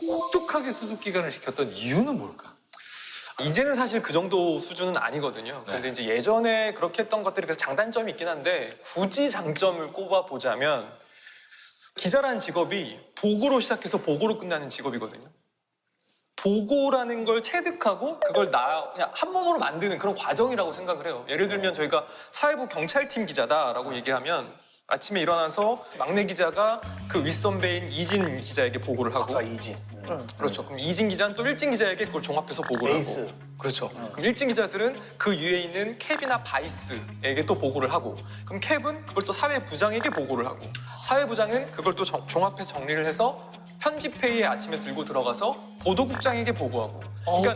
혹독하게 수습 기간을 시켰던 이유는 뭘까? 이제는 사실 그 정도 수준은 아니거든요. 네. 근데 이제 예전에 그렇게 했던 것들이 그래서 장단점이 있긴 한데 굳이 장점을 꼽아보자면 기자라는 직업이 보고로 시작해서 보고로 끝나는 직업이거든요. 보고라는 걸 체득하고 그걸 그냥 한 몸으로 만드는 그런 과정이라고 생각을 해요. 예를 들면 저희가 사회부 경찰팀 기자다라고 얘기하면 아침에 일어나서 막내 기자가 그 윗선배인 이진 기자에게 보고를 하고 아까 이진. 그렇죠. 그럼 이진 기자는 또 일진 기자에게 그걸 종합해서 보고를 에이스. 하고 그렇죠. 그럼 일진 기자들은 그 위에 있는 캡이나 바이스에게 또 보고를 하고 그럼 캡은 그걸 또 사회부장에게 보고를 하고 사회부장은 그걸 또 종합해서 정리를 해서 편집회의에 아침에 들고 들어가서 보도국장에게 보고하고 그러니까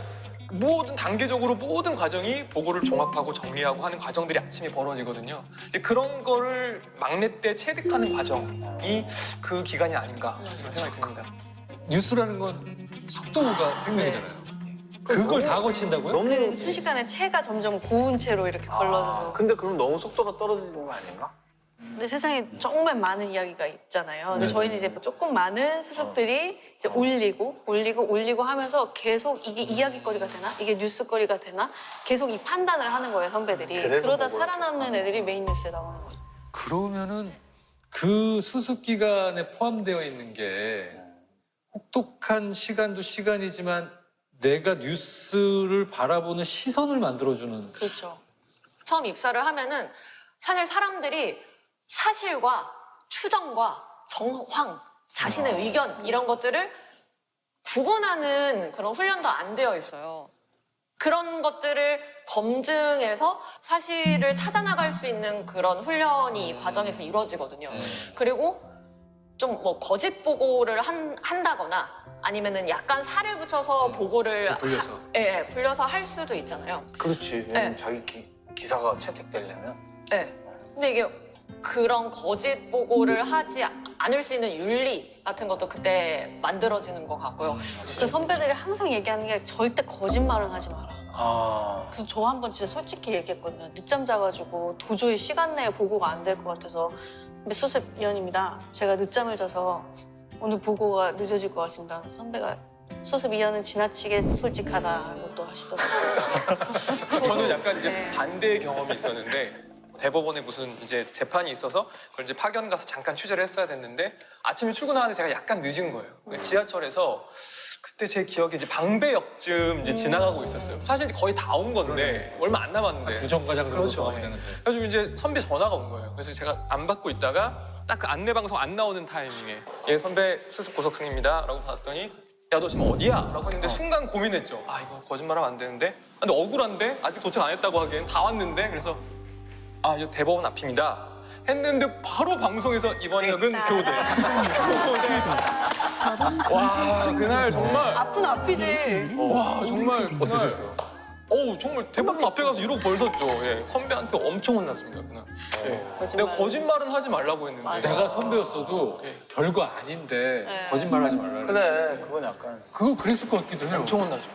모든 단계적으로 모든 과정이 보고를 종합하고 정리하고 하는 과정들이 아침에 벌어지거든요. 근데 그런 거를 막내 때 체득하는 과정이 그 기간이 아닌가 그런 생각이 듭니다. 뉴스라는 건 속도가 생명이잖아요. 그걸 다 거친다고요? 너무 순식간에 체가 점점 고운 채로 이렇게 걸러져서. 근데 그럼 너무 속도가 떨어지는 거 아닌가? 근데 세상에 정말 많은 이야기가 있잖아요. 근데 네. 저희는 이제 조금 많은 수습들이 이제 올리고 하면서 계속 이게 이야기거리가 되나? 이게 뉴스거리가 되나? 계속 이 판단을 하는 거예요, 선배들이. 그래서 그러다 그걸 살아남는 애들이 메인 뉴스에 나오는 거죠. 그러면은 그 수습 기간에 포함되어 있는 게 혹독한 시간도 시간이지만 내가 뉴스를 바라보는 시선을 만들어주는 그렇죠. 처음 입사를 하면은 사실 사람들이 사실과 추정과 정황, 자신의 의견 이런 것들을 구분하는 그런 훈련도 안 되어 있어요. 그런 것들을 검증해서 사실을 찾아나갈 수 있는 그런 훈련이 이 과정에서 이루어지거든요. 그리고 좀 뭐 거짓 보고를 한다거나 아니면은 약간 살을 붙여서 보고를 불려서. 예, 불려서 할 수도 있잖아요. 그렇지. 네. 자기 기사가 채택되려면. 네. 근데 이게 그런 거짓 보고를 하지 않을 수 있는 윤리 같은 것도 그때 만들어지는 것 같고요. 그 선배들이 항상 얘기하는 게 절대 거짓말은 하지 마라. 아. 그래서 저 한 번 진짜 솔직히 얘기했거든요. 늦잠 자가지고 도저히 시간 내에 보고가 안 될 것 같아서 근데 수습위원입니다. 제가 늦잠을 자서 오늘 보고가 늦어질 것 같습니다. 선배가 수습위원은 지나치게 솔직하다고 또 하시더라고요. 저는 약간 이제 네. 반대의 경험이 있었는데 대법원에 무슨 이제 재판이 있어서 그걸 이제 파견 가서 잠깐 취재를 했어야 됐는데 아침에 출근하는데 제가 약간 늦은 거예요. 지하철에서 그때 제 기억에 이제 방배역쯤 이제 지나가고 있었어요. 사실 거의 다 온 건데 얼마 안 남았는데. 두 정거장 정도 그렇죠. 나오면 예. 되는데. 그래가지고 이제 선배 전화가 온 거예요. 그래서 제가 안 받고 있다가 딱 그 안내 방송 안 나오는 타이밍에 예 선배 수습 고석승입니다 라고 받았더니 야 너 지금 어디야? 라고 했는데 순간 고민했죠. 아 이거 거짓말하면 안 되는데 근데 억울한데 아직 도착 안 했다고 하기엔 다 왔는데 그래서 아 이거 대법원 앞입니다 했는데 바로 방송에서 이번 역은 교대. 와 그날 정말 앞은 앞이지. 와 정말 어떻게 그날 됐어요? 정말 대법원 앞에 가서 이러고 벌섰죠. 예, 선배한테 엄청 혼났습니다 그날. 예. 거짓말. 내가 거짓말은 하지 말라고 했는데 맞아. 내가 선배였어도 예. 별거 아닌데 네. 거짓말 하지 말라. 그래, 그건 약간. 그거 그랬을 것 같기도 해요. 엄청 혼나죠.